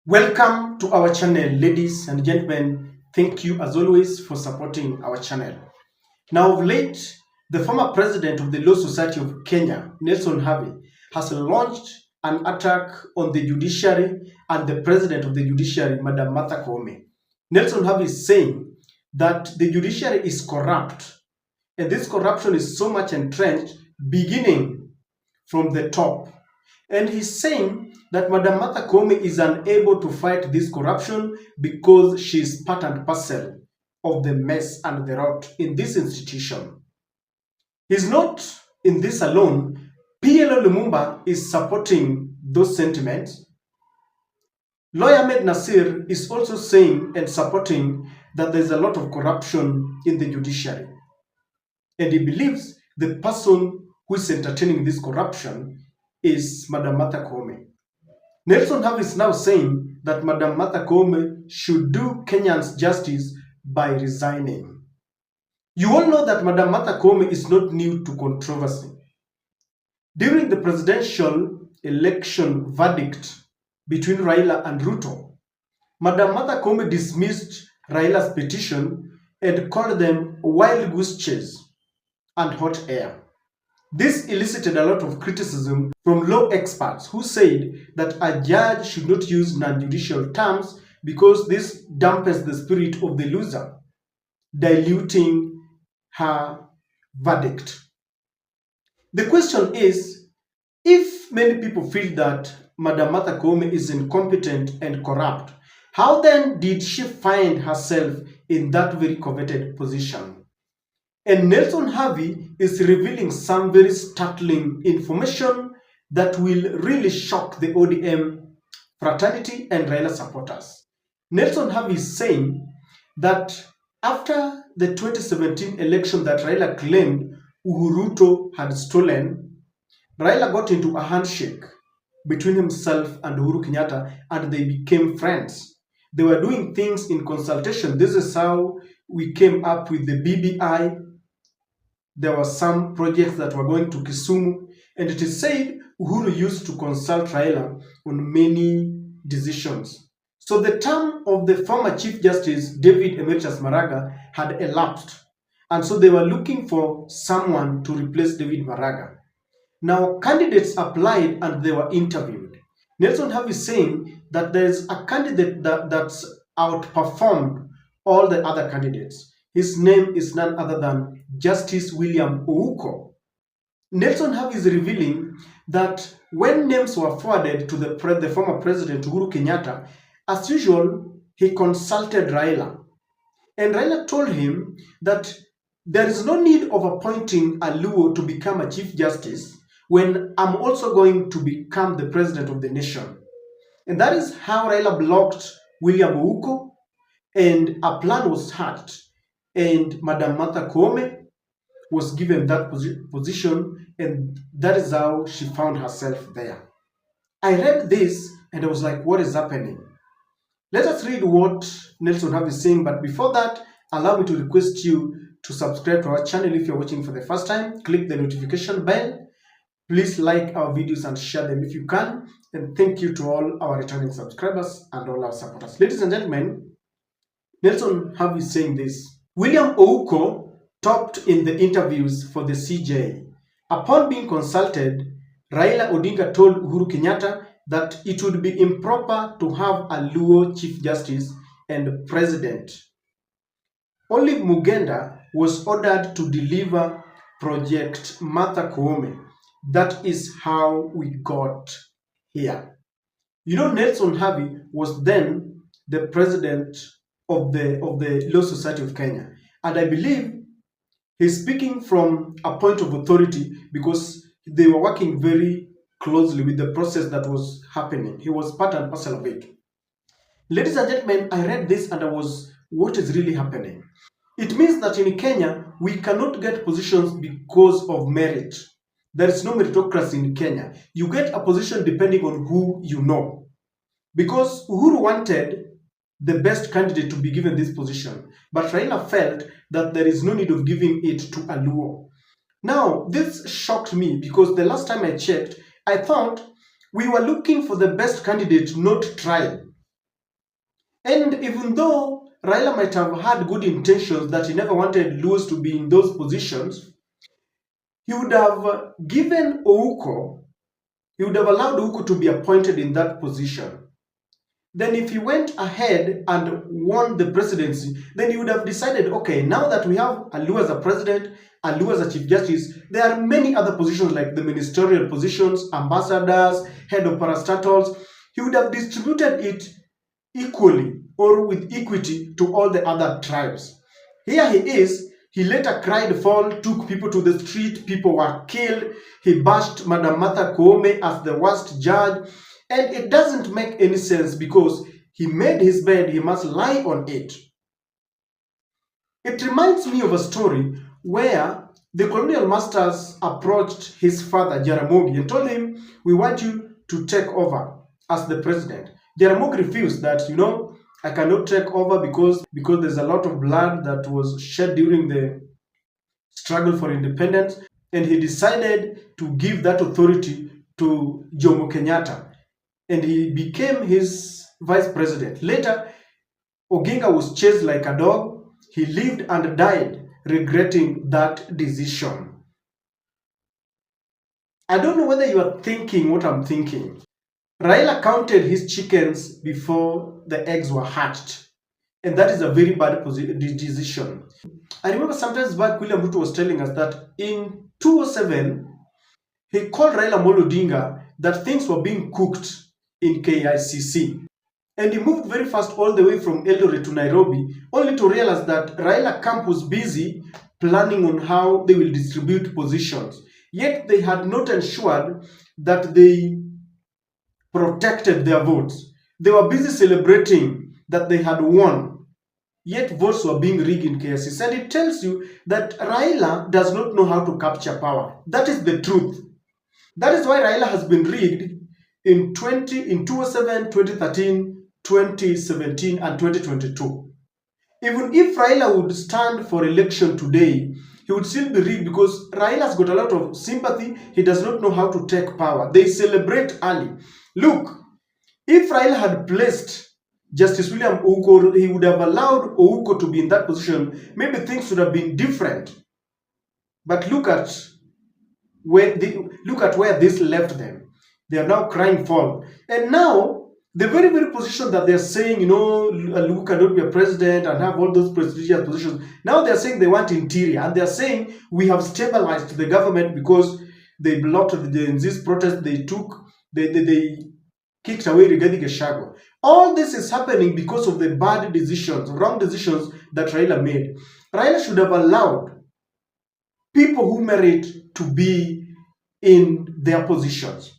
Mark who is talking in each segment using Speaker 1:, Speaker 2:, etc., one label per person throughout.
Speaker 1: Welcome to our channel, ladies and gentlemen. Thank you as always for supporting our channel. Now, of late, the former president of the Law Society of Kenya, Nelson Havi, has launched an attack on the judiciary and the president of the judiciary, Madam Martha Koome. Nelson Havi is saying that the judiciary is corrupt, and this corruption is so much entrenched, beginning from the top. And he's saying that Madam Martha Koome is unable to fight this corruption because she is part and parcel of the mess and the rot in this institution. He's not in this alone. PLO Lumumba is supporting those sentiments. Lawyer Ahmed Nasir is also saying and supporting that there's a lot of corruption in the judiciary. And he believes the person who is entertaining this corruption is Madam Martha Koome. Nelson Havi is now saying that Madam Martha Koome should do Kenyans justice by resigning. You all know that Madam Martha Koome is not new to controversy. During the presidential election verdict between Raila and Ruto, Madam Martha Koome dismissed Raila's petition and called them wild goose chase and hot air. This elicited a lot of criticism from law experts who said that a judge should not use non-judicial terms because this dampens the spirit of the loser, diluting her verdict. The question is, if many people feel that Madam Martha Koome is incompetent and corrupt, how then did she find herself in that very coveted position? And Nelson Havi is revealing some very startling information that will really shock the ODM fraternity and Raila supporters. Nelson Havi is saying that after the 2017 election that Raila claimed Uhuru had stolen, Raila got into a handshake between himself and Uhuru Kenyatta and they became friends. They were doing things in consultation. This is how we came up with the BBI. There were some projects that were going to Kisumu, and it is said Uhuru used to consult Raila on many decisions. So the term of the former Chief Justice David Emeritus Maraga had elapsed, and so they were looking for someone to replace David Maraga. Now, candidates applied and they were interviewed. Nelson Havi is saying that there's a candidate that's outperformed all the other candidates. His name is none other than Justice William Ouko. Nelson Havi is revealing that when names were forwarded to the former president Uhuru Kenyatta, as usual, he consulted Raila. And Raila told him that there is no need of appointing a Luo to become a Chief Justice when I'm also going to become the president of the nation. And that is how Raila blocked William Ouko, and a plan was hatched. And Madam Martha Koome was given that position, and that is how she found herself there. I read this and I was like, what is happening? Let us read what Nelson Havi is saying, but before that, allow me to request you to subscribe to our channel if you're watching for the first time. Click the notification bell. Please like our videos and share them if you can. And thank you to all our returning subscribers and all our supporters. Ladies and gentlemen, Nelson Havi is saying this. William Ouko topped in the interviews for the CJ. Upon being consulted, Raila Odinga told Uhuru Kenyatta that it would be improper to have a Luo Chief Justice and President. Olive Mugenda was ordered to deliver Project Martha Koome. That is how we got here. You know, Nelson Havi was then the president of the Law Society of Kenya. And I believe he's speaking from a point of authority because they were working very closely with the process that was happening. He was part and parcel of it. Ladies and gentlemen, I read this and I was, what is really happening? It means that in Kenya, we cannot get positions because of merit. There is no meritocracy in Kenya. You get a position depending on who you know. Because Uhuru wanted the best candidate to be given this position, but Raila felt that there is no need of giving it to a Luo. Now, this shocked me because the last time I checked, I thought we were looking for the best candidate, not tribe. And even though Raila might have had good intentions that he never wanted Luos to be in those positions, he would have given Ouko, he would have allowed Ouko to be appointed in that position. Then if he went ahead and won the presidency, then he would have decided, okay, now that we have Alu as a president, Alu as a chief justice, there are many other positions like the ministerial positions, ambassadors, head of parastatals. He would have distributed it equally or with equity to all the other tribes. Here he is, he later cried foul, took people to the street, people were killed, he bashed Madam Martha Koome as the worst judge, and it doesn't make any sense because he made his bed, he must lie on it. It reminds me of a story where the colonial masters approached his father, Jaramogi, and told him, we want you to take over as the president. Jaramogi refused that, I cannot take over because there's a lot of blood that was shed during the struggle for independence, and he decided to give that authority to Jomo Kenyatta, and he became his vice president. Later, Oginga was chased like a dog. He lived and died regretting that decision. I don't know whether you are thinking what I'm thinking. Raila counted his chickens before the eggs were hatched, and that is a very bad decision. I remember sometimes back, William Ruto was telling us that in 2007, he called Raila Odinga that things were being cooked in KICC. And he moved very fast all the way from Eldoret to Nairobi, only to realize that Raila camp was busy planning on how they will distribute positions. Yet they had not ensured that they protected their votes. They were busy celebrating that they had won, yet votes were being rigged in KICC. And it tells you that Raila does not know how to capture power. That is the truth. That is why Raila has been rigged in 2007, 2013, 2017 and 2022. Even if Raila would stand for election today, he would still be rigged because Raila's got a lot of sympathy. He does not know how to take power. They celebrate early. Look, if Raila had placed Justice William Ouko, he would have allowed Ouko to be in that position. Maybe things would have been different. But look at where this left them. They are now crying foul. And now, the very, very position that they're saying, Lu cannot be a president and have all those prestigious positions. Now they're saying they want interior. And they're saying we have stabilized the government because they blocked this protest they took. They kicked away Rigathi Gachagua. All this is happening because of the bad decisions, wrong decisions that Raila made. Raila should have allowed people who merit to be in their positions.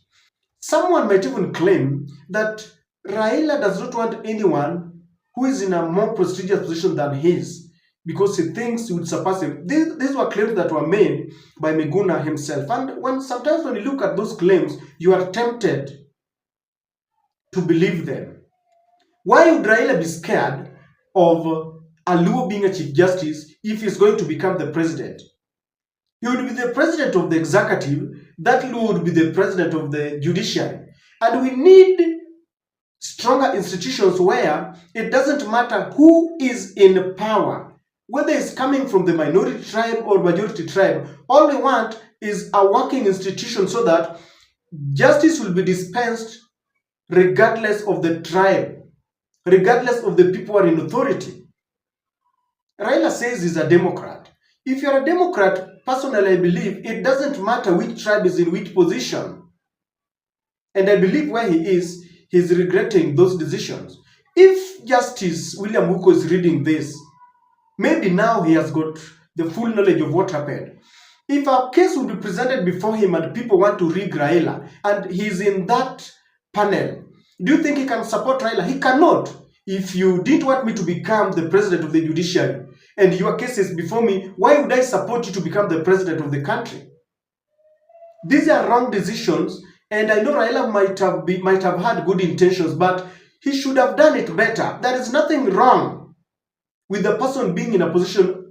Speaker 1: Someone might even claim that Raila does not want anyone who is in a more prestigious position than his because he thinks he would surpass him. These were claims that were made by Miguna himself. And sometimes when you look at those claims, you are tempted to believe them. Why would Raila be scared of Aluo being a chief justice if he's going to become the president? He would be the president of the executive. That Luo would be the president of the judiciary. And we need stronger institutions where it doesn't matter who is in power, whether it's coming from the minority tribe or majority tribe. All we want is a working institution so that justice will be dispensed regardless of the tribe, regardless of the people who are in authority. Raila says he's a Democrat. If you're a Democrat, personally I believe it doesn't matter which tribe is in which position. And I believe where he is, he's regretting those decisions. If Justice William Ouko is reading this, maybe now he has got the full knowledge of what happened. If a case will be presented before him and people want to rig Raila and he's in that panel, do you think he can support Raila? He cannot. If you didn't want me to become the president of the judiciary and your case is before me, why would I support you to become the president of the country? These are wrong decisions, and I know Raila might have had good intentions, but he should have done it better. There is nothing wrong with the person being in a position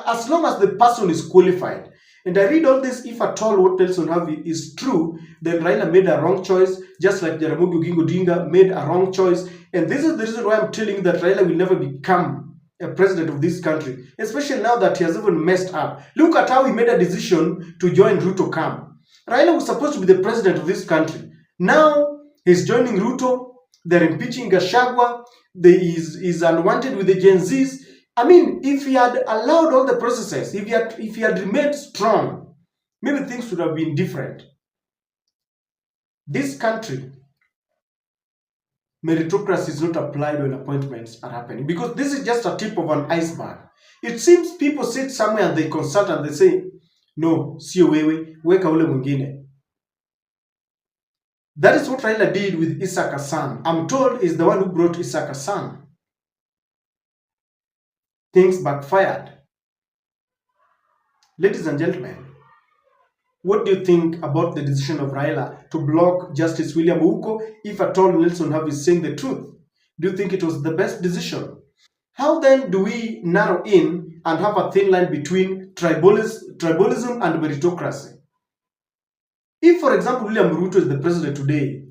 Speaker 1: as long as the person is qualified. And I read all this, if at all what Nelson Havi is true, then Raila made a wrong choice, just like Jaramogi Oginga Odinga made a wrong choice. And this is the reason why I'm telling you that Raila will never become a president of this country, especially now that he has even messed up. Look at how he made a decision to join Ruto camp. Raila was supposed to be the president of this country. Now he's joining Ruto. They're impeaching Gachagua. He's unwanted with the Gen Zs. I mean, if he had allowed all the processes, if he had remained strong, maybe things would have been different. This country, meritocracy is not applied when appointments are happening, because this is just a tip of an iceberg. It seems people sit somewhere and they consult and they say, no, sio wewe, weka ule mwingine. That is what Raila did with Isaac Hassan. I'm told is the one who brought Isaac Hassan. Things backfired. Ladies and gentlemen, what do you think about the decision of Raila to block Justice William Ouko, if at all Nelson Havi is saying the truth? Do you think it was the best decision? How then do we narrow in and have a thin line between tribalism and meritocracy? If, for example, William Ruto is the president today,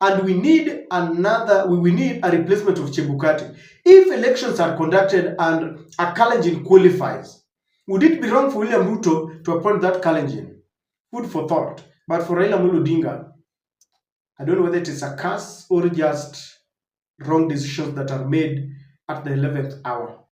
Speaker 1: and we need a replacement of Chebukati, if elections are conducted and a Kalenjin qualifies, would it be wrong for William Ruto to appoint that Kalenjin? Food for thought. But for Raila Odinga, I don't know whether it is a curse or just wrong decisions that are made at the 11th hour.